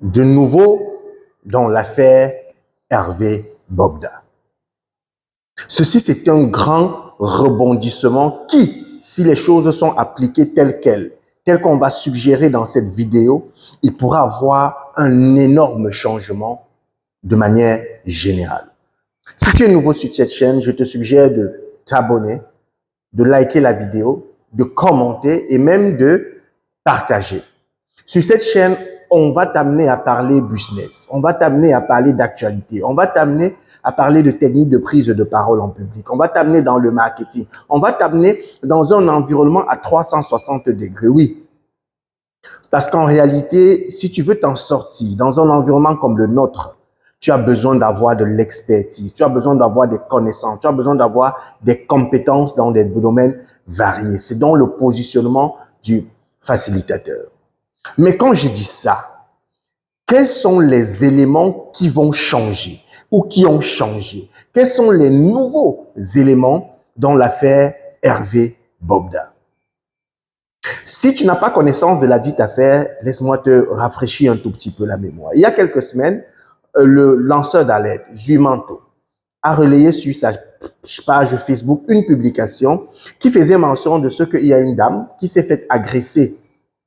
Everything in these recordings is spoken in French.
De nouveau dans l'affaire Hervé Bogda. Ceci, c'est un grand rebondissement qui, si les choses sont appliquées telles quelles, telles qu'on va suggérer dans cette vidéo, il pourra avoir un énorme changement de manière générale. Si tu es nouveau sur cette chaîne, je te suggère de t'abonner, de liker la vidéo, de commenter et même de partager. Sur cette chaîne, on va t'amener à parler business, on va t'amener à parler d'actualité, on va t'amener à parler de techniques de prise de parole en public, on va t'amener dans le marketing, on va t'amener dans un environnement à 360 degrés, oui. Parce qu'en réalité, si tu veux t'en sortir dans un environnement comme le nôtre, tu as besoin d'avoir de l'expertise, tu as besoin d'avoir des connaissances, tu as besoin d'avoir des compétences dans des domaines variés. C'est donc le positionnement du facilitateur. Mais quand je dis ça, quels sont les éléments qui vont changer ou qui ont changé? Quels sont les nouveaux éléments dans l'affaire Hervé Bogda? Si tu n'as pas connaissance de la dite affaire, laisse-moi te rafraîchir un tout petit peu la mémoire. Il y a quelques semaines, le lanceur d'alerte, Zuimanto, a relayé sur sa page Facebook une publication qui faisait mention de ce qu'il y a une dame qui s'est faite agresser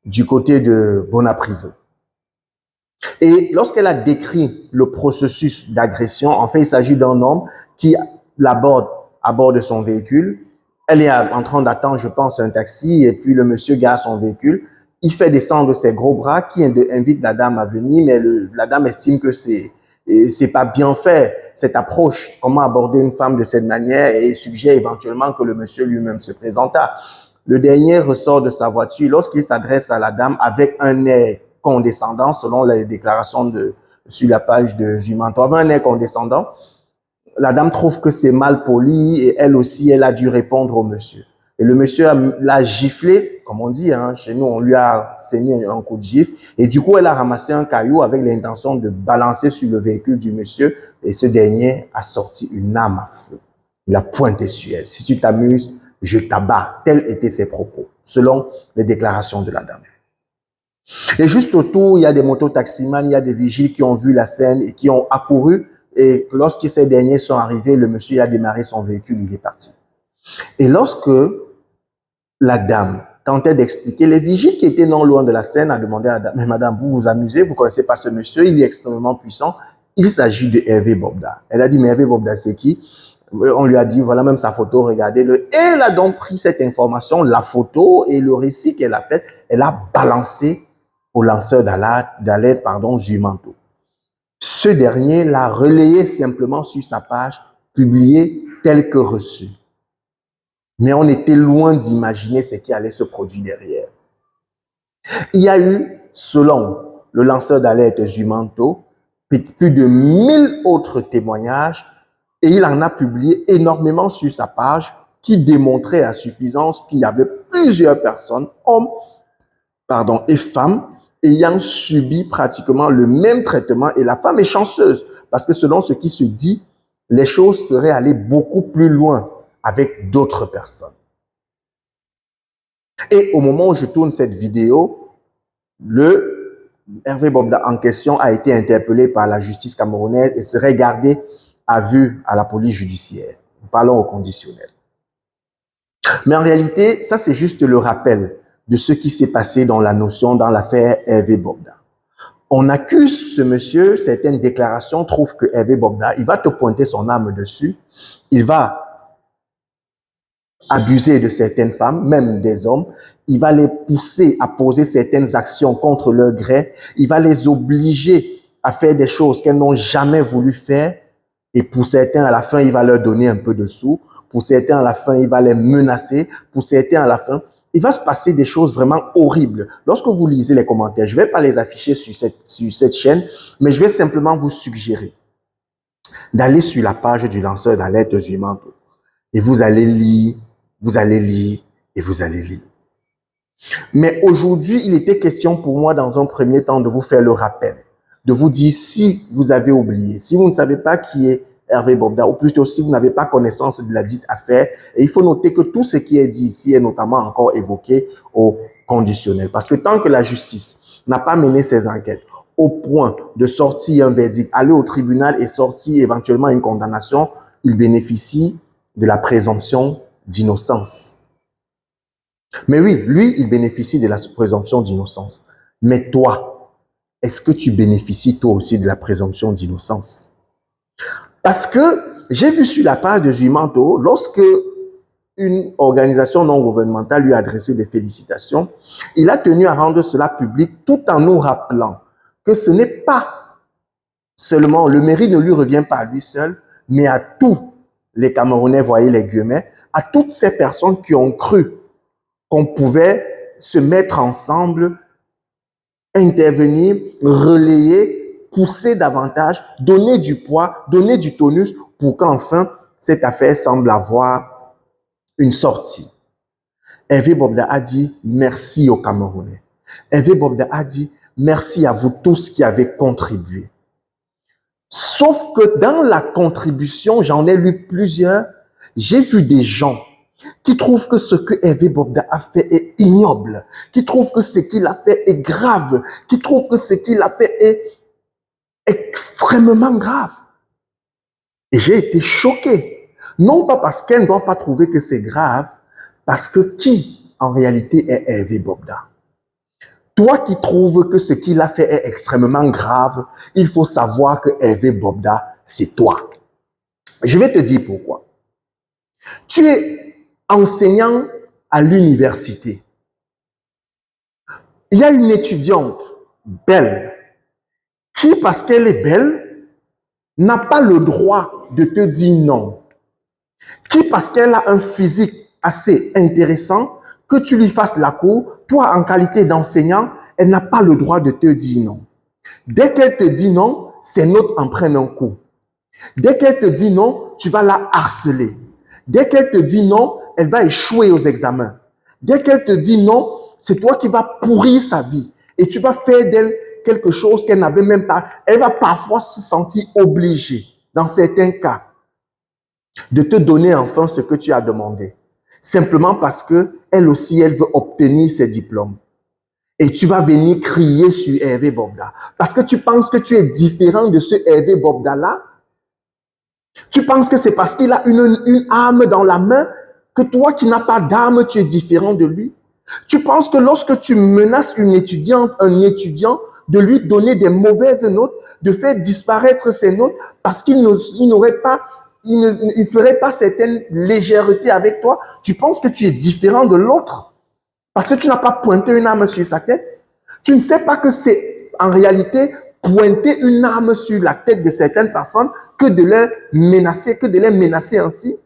du côté de Bonapriso. Et lorsqu'elle a décrit le processus d'agression, en fait, il s'agit d'un homme qui l'aborde à bord de son véhicule. Elle est en train d'attendre, je pense, un taxi et puis le monsieur gare son véhicule. Il fait descendre ses gros bras qui invite la dame à venir, mais la dame estime que c'est pas bien fait, cette approche, comment aborder une femme de cette manière, et suggère éventuellement que le monsieur lui-même se présenta. Le dernier ressort de sa voiture lorsqu'il s'adresse à la dame avec un air condescendant, selon les déclarations sur la page de Zuimanto, avec un air condescendant. La dame trouve que c'est mal poli et elle aussi, elle a dû répondre au monsieur. Et le monsieur l'a giflé, comme on dit, hein, chez nous, on lui a saigné un coup de gifle. Et du coup, elle a ramassé un caillou avec l'intention de balancer sur le véhicule du monsieur. Et ce dernier a sorti une arme à feu. Il a pointé sur elle. Si tu t'amuses, je t'abats. Tels étaient ses propos, selon les déclarations de la dame. Et juste autour, il y a des mototaximans, il y a des vigiles qui ont vu la scène et qui ont accouru. Et lorsque ces derniers sont arrivés, le monsieur a démarré son véhicule, il est parti. Et lorsque la dame tentait d'expliquer, les vigiles qui étaient non loin de la scène a demandé à la dame, mais madame, vous vous amusez, vous connaissez pas ce monsieur, il est extrêmement puissant. Il s'agit de Hervé Bogda. Elle a dit, mais Hervé Bogda, c'est qui? On lui a dit, voilà même sa photo, regardez-le. Et elle a donc pris cette information, la photo et le récit qu'elle a fait, elle a balancé au lanceur d'alerte, Zuimanto. Ce dernier l'a relayé simplement sur sa page, publié tel que reçu. Mais on était loin d'imaginer ce qui allait se produire derrière. Il y a eu, selon le lanceur d'alerte Zuimanto, plus de 1000 autres témoignages et il en a publié énormément sur sa page qui démontraient à suffisance qu'il y avait plusieurs personnes, hommes et femmes, ayant subi pratiquement le même traitement et la femme est chanceuse parce que selon ce qui se dit, les choses seraient allées beaucoup plus loin avec d'autres personnes. Et au moment où je tourne cette vidéo, le Hervé Bogda en question a été interpellé par la justice camerounaise et serait gardé à vue à la police judiciaire. Nous parlons au conditionnel. Mais en réalité, ça c'est juste le rappel de ce qui s'est passé dans l'affaire Hervé Bogda. On accuse ce monsieur, certaines déclarations trouvent que Hervé Bogda, il va te pointer son arme dessus, il va abuser de certaines femmes, même des hommes, il va les pousser à poser certaines actions contre leur gré, il va les obliger à faire des choses qu'elles n'ont jamais voulu faire, et pour certains, à la fin, il va leur donner un peu de sous, pour certains, à la fin, il va les menacer, pour certains, à la fin, il va se passer des choses vraiment horribles. Lorsque vous lisez les commentaires, je ne vais pas les afficher sur cette chaîne, mais je vais simplement vous suggérer d'aller sur la page du lanceur d'alerte Zuimanto. Et vous allez lire, vous allez lire et vous allez lire. Mais aujourd'hui, il était question pour moi dans un premier temps de vous faire le rappel, de vous dire si vous avez oublié, si vous ne savez pas qui est Hervé Bogda, ou plutôt si vous n'avez pas connaissance de la dite affaire, et il faut noter que tout ce qui est dit ici est notamment encore évoqué au conditionnel. Parce que tant que la justice n'a pas mené ses enquêtes, au point de sortir un verdict, aller au tribunal et sortir éventuellement une condamnation, il bénéficie de la présomption d'innocence. Mais oui, lui, il bénéficie de la présomption d'innocence. Mais toi, est-ce que tu bénéficies toi aussi de la présomption d'innocence? Parce que j'ai vu sur la page de Zuimanto, lorsque une organisation non gouvernementale lui a adressé des félicitations, il a tenu à rendre cela public tout en nous rappelant que ce n'est pas seulement, le mérite ne lui revient pas à lui seul, mais à tous les Camerounais, voyez les guillemets, à toutes ces personnes qui ont cru qu'on pouvait se mettre ensemble, intervenir, relayer, pousser davantage, donner du poids, donner du tonus pour qu'enfin cette affaire semble avoir une sortie. Hervé Bobda a dit merci aux Camerounais. Hervé Bobda a dit merci à vous tous qui avez contribué. Sauf que dans la contribution, j'en ai lu plusieurs, j'ai vu des gens qui trouvent que ce que Hervé Bobda a fait est ignoble, qui trouvent que ce qu'il a fait est grave, qui trouvent que ce qu'il a fait est extrêmement grave. Et j'ai été choqué. Non pas parce qu'elles ne doivent pas trouver que c'est grave, parce que qui en réalité est Hervé Bobda? Toi qui trouves que ce qu'il a fait est extrêmement grave, il faut savoir que Hervé Bobda, c'est toi. Je vais te dire pourquoi. Tu es enseignant à l'université. Il y a une étudiante belle qui, parce qu'elle est belle, n'a pas le droit de te dire non. Qui, parce qu'elle a un physique assez intéressant, que tu lui fasses la cour, toi, en qualité d'enseignant, elle n'a pas le droit de te dire non. Dès qu'elle te dit non, ses notes en prennent un coup. Dès qu'elle te dit non, tu vas la harceler. Dès qu'elle te dit non, elle va échouer aux examens. Dès qu'elle te dit non, c'est toi qui vas pourrir sa vie. Et tu vas faire d'elle quelque chose qu'elle n'avait même pas. Elle va parfois se sentir obligée, dans certains cas, de te donner enfin ce que tu as demandé. Simplement parce que elle aussi, elle veut obtenir ses diplômes. Et tu vas venir crier sur Hervé Bobda. Parce que tu penses que tu es différent de ce Hervé Bobda-là. Tu penses que c'est parce qu'il a une arme dans la main que toi qui n'as pas d'arme, tu es différent de lui. Tu penses que lorsque tu menaces une étudiante, un étudiant, de lui donner des mauvaises notes, de faire disparaître ses notes parce qu'il n'aurait pas, il ne ferait pas certaine légèreté avec toi, tu penses que tu es différent de l'autre parce que tu n'as pas pointé une arme sur sa tête. Tu ne sais pas que c'est en réalité pointer une arme sur la tête de certaines personnes que de les menacer ainsi.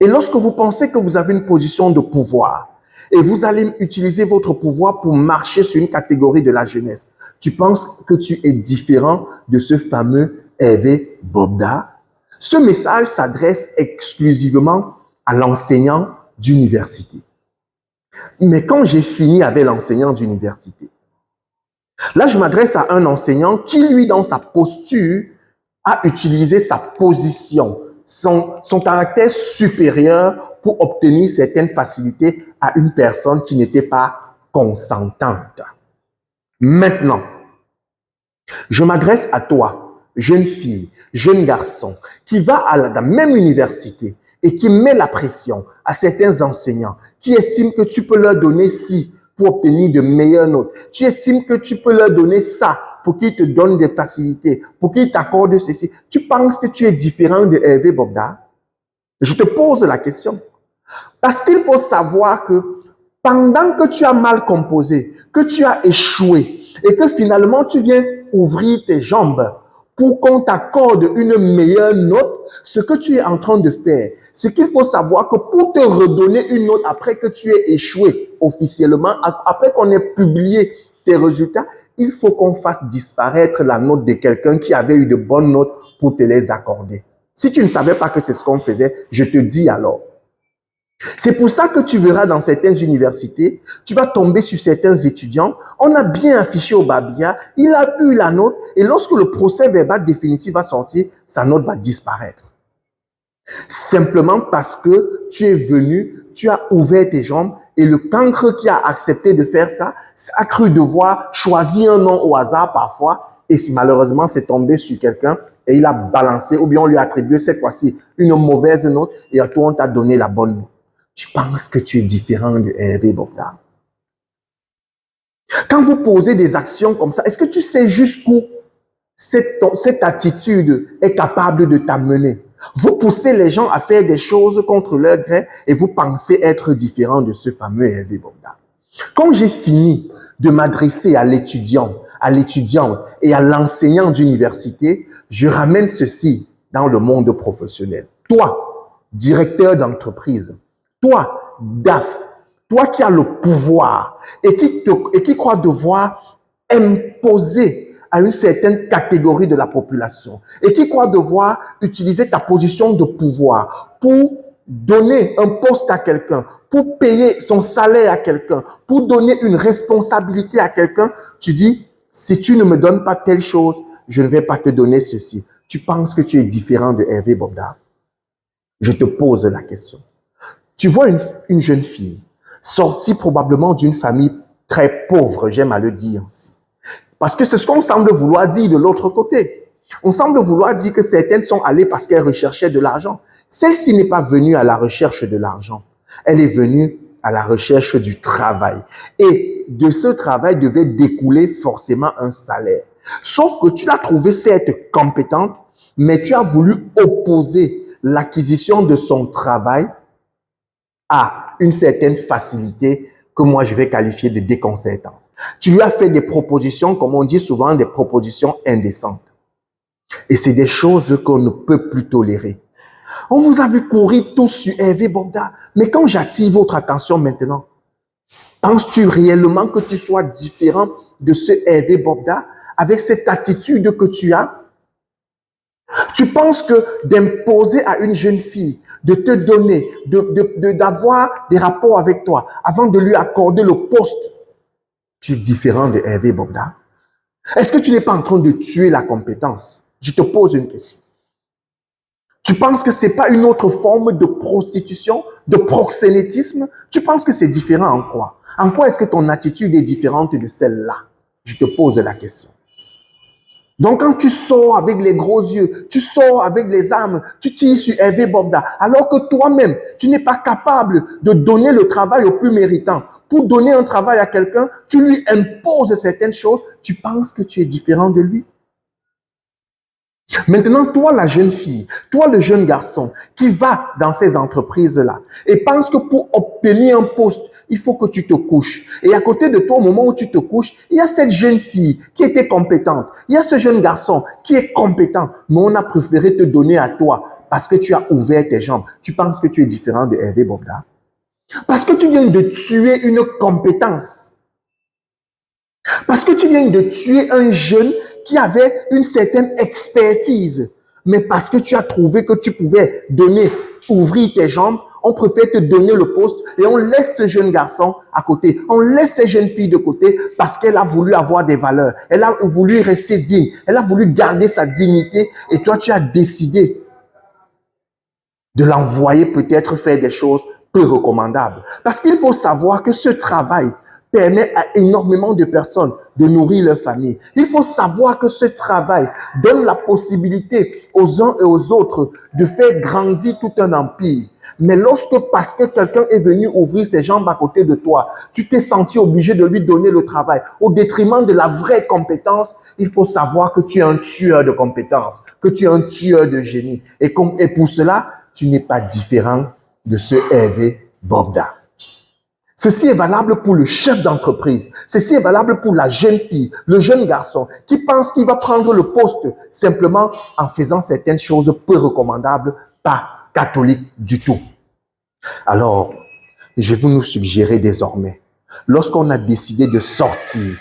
Et lorsque vous pensez que vous avez une position de pouvoir et vous allez utiliser votre pouvoir pour marcher sur une catégorie de la jeunesse, tu penses que tu es différent de ce fameux Hervé Bobda. Ce message s'adresse exclusivement à l'enseignant d'université. Mais quand j'ai fini avec l'enseignant d'université, là, je m'adresse à un enseignant qui, lui, dans sa posture, a utilisé sa position, son caractère supérieur pour obtenir certaines facilités à une personne qui n'était pas consentante. Maintenant, je m'adresse à toi, jeune fille, jeune garçon, qui va à la même université et qui met la pression à certains enseignants qui estiment que tu peux leur donner ci pour obtenir de meilleures notes. Tu estimes que tu peux leur donner ça pour qu'ils te donnent des facilités, pour qu'ils t'accordent ceci. Tu penses que tu es différent de Hervé Bobda? Je te pose la question. Parce qu'il faut savoir que pendant que tu as mal composé, que tu as échoué et que finalement tu viens ouvrir tes jambes pour qu'on t'accorde une meilleure note, ce que tu es en train de faire, ce qu'il faut savoir que pour te redonner une note après que tu aies échoué officiellement, après qu'on ait publié tes résultats, il faut qu'on fasse disparaître la note de quelqu'un qui avait eu de bonnes notes pour te les accorder. Si tu ne savais pas que c'est ce qu'on faisait, je te dis alors. C'est pour ça que tu verras dans certaines universités, tu vas tomber sur certains étudiants, on a bien affiché au Babia, il a eu la note, et lorsque le procès verbal définitif va sortir, sa note va disparaître. Simplement parce que tu es venu, tu as ouvert tes jambes, Et le cancre qui a accepté de faire ça, a cru devoir choisir un nom au hasard parfois. Et malheureusement, c'est tombé sur quelqu'un et il a balancé, ou bien on lui a attribué cette fois-ci une mauvaise note et à toi, on t'a donné la bonne note. Tu penses que tu es différent de Hervé Bogda. Quand vous posez des actions comme ça, est-ce que tu sais jusqu'où cette attitude est capable de t'amener? Vous poussez les gens à faire des choses contre leur gré et vous pensez être différent de ce fameux Hervé Bogda. Quand j'ai fini de m'adresser à l'étudiant, à l'étudiante et à l'enseignant d'université, je ramène ceci dans le monde professionnel. Toi, directeur d'entreprise, toi, DAF, toi qui as le pouvoir et qui crois devoir imposer à une certaine catégorie de la population et qui croit devoir utiliser ta position de pouvoir pour donner un poste à quelqu'un, pour payer son salaire à quelqu'un, pour donner une responsabilité à quelqu'un, tu dis, si tu ne me donnes pas telle chose, je ne vais pas te donner ceci. Tu penses que tu es différent de Hervé Bogda? Je te pose la question. Tu vois une jeune fille sortie probablement d'une famille très pauvre, j'aime à le dire ainsi. Parce que c'est ce qu'on semble vouloir dire de l'autre côté. On semble vouloir dire que certaines sont allées parce qu'elles recherchaient de l'argent. Celle-ci n'est pas venue à la recherche de l'argent. Elle est venue à la recherche du travail. Et de ce travail devait découler forcément un salaire. Sauf que tu l'as trouvée certes compétente, mais tu as voulu opposer l'acquisition de son travail à une certaine facilité que moi je vais qualifier de déconcertante. Tu lui as fait des propositions, comme on dit souvent, des propositions indécentes. Et c'est des choses qu'on ne peut plus tolérer. On vous a vu courir tous sur Hervé Bogda, mais quand j'attire votre attention maintenant, penses-tu réellement que tu sois différent de ce Hervé Bogda avec cette attitude que tu as? Tu penses que d'imposer à une jeune fille, de te donner, d'avoir des rapports avec toi avant de lui accorder le poste, tu es différent de Hervé Bogda? Est-ce que tu n'es pas en train de tuer la compétence? Je te pose une question. Tu penses que ce n'est pas une autre forme de prostitution, de proxénétisme? Tu penses que c'est différent en quoi? En quoi est-ce que ton attitude est différente de celle-là? Je te pose la question. Donc, quand tu sors avec les gros yeux, tu sors avec les armes, tu tires sur Hervé Bogda, alors que toi-même, tu n'es pas capable de donner le travail au plus méritant. Pour donner un travail à quelqu'un, tu lui imposes certaines choses, tu penses que tu es différent de lui. Maintenant, toi, la jeune fille, toi, le jeune garçon qui va dans ces entreprises-là et pense que pour obtenir un poste, il faut que tu te couches. Et à côté de toi, au moment où tu te couches, il y a cette jeune fille qui était compétente. Il y a ce jeune garçon qui est compétent, mais on a préféré te donner à toi parce que tu as ouvert tes jambes. Tu penses que tu es différent de Hervé Bogda? Parce que tu viens de tuer une compétence. Parce que tu viens de tuer un jeune qui avait une certaine expertise. Mais parce que tu as trouvé que tu pouvais ouvrir tes jambes, on préfère te donner le poste et on laisse ce jeune garçon à côté. On laisse ces jeunes filles de côté parce qu'elle a voulu avoir des valeurs. Elle a voulu rester digne. Elle a voulu garder sa dignité et toi, tu as décidé de l'envoyer peut-être faire des choses peu recommandables. Parce qu'il faut savoir que ce travail permet à énormément de personnes de nourrir leur famille. Il faut savoir que ce travail donne la possibilité aux uns et aux autres de faire grandir tout un empire. Mais lorsque, parce que quelqu'un est venu ouvrir ses jambes à côté de toi, tu t'es senti obligé de lui donner le travail au détriment de la vraie compétence, il faut savoir que tu es un tueur de compétences, que tu es un tueur de génie. Et pour cela, tu n'es pas différent de ce Hervé Bogda. Ceci est valable pour le chef d'entreprise. Ceci est valable pour la jeune fille, le jeune garçon qui pense qu'il va prendre le poste simplement en faisant certaines choses peu recommandables, pas catholiques du tout. Alors, je vais nous suggérer désormais, lorsqu'on a décidé de sortir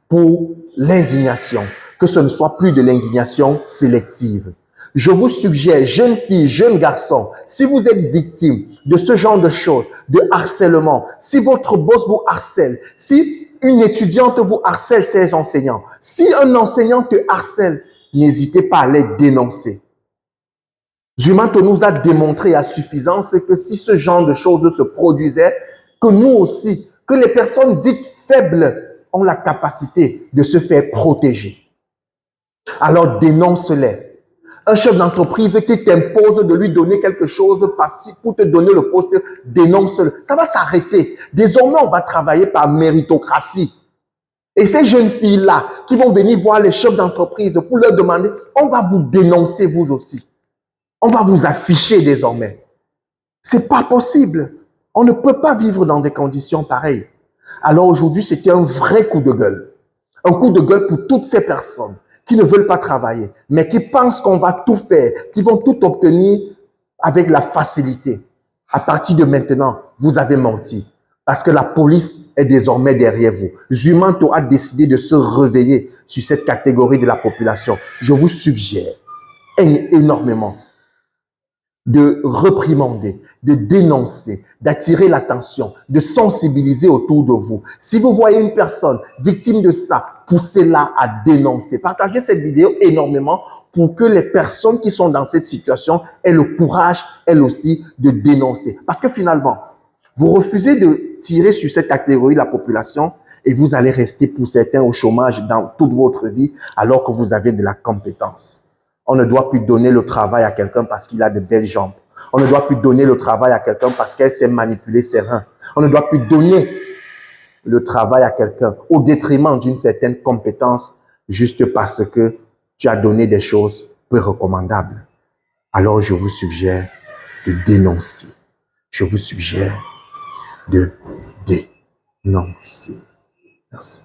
pour l'indignation, que ce ne soit plus de l'indignation sélective. Je vous suggère, jeunes filles, jeunes garçons, si vous êtes victime de ce genre de choses, de harcèlement, si votre boss vous harcèle, si une étudiante vous harcèle ses enseignants, si un enseignant te harcèle, n'hésitez pas à les dénoncer. Zumanto nous a démontré à suffisance que si ce genre de choses se produisait, que nous aussi, que les personnes dites faibles ont la capacité de se faire protéger. Alors dénonce-les. Un chef d'entreprise qui t'impose de lui donner quelque chose pour te donner le poste, dénonce-le. Ça va s'arrêter. Désormais, on va travailler par méritocratie. Et ces jeunes filles-là qui vont venir voir les chefs d'entreprise pour leur demander, on va vous dénoncer vous aussi. On va vous afficher désormais. C'est pas possible. On ne peut pas vivre dans des conditions pareilles. Alors aujourd'hui, c'était un vrai coup de gueule. Un coup de gueule pour toutes ces personnes qui ne veulent pas travailler, mais qui pensent qu'on va tout faire, qui vont tout obtenir avec la facilité. À partir de maintenant, vous avez menti. Parce que la police est désormais derrière vous. Zumanto a décidé de se réveiller sur cette catégorie de la population. Je vous suggère énormément de réprimander, de dénoncer, d'attirer l'attention, de sensibiliser autour de vous. Si vous voyez une personne victime de ça, poussez-la à dénoncer. Partagez cette vidéo énormément pour que les personnes qui sont dans cette situation aient le courage, elles aussi, de dénoncer. Parce que finalement, vous refusez de tirer sur cette catégorie de la population et vous allez rester pour certains au chômage dans toute votre vie alors que vous avez de la compétence. On ne doit plus donner le travail à quelqu'un parce qu'il a de belles jambes. On ne doit plus donner le travail à quelqu'un parce qu'elle sait manipuler ses reins. On ne doit plus donner le travail à quelqu'un au détriment d'une certaine compétence juste parce que tu as donné des choses peu recommandables. Alors je vous suggère de dénoncer. Je vous suggère de dénoncer. Merci.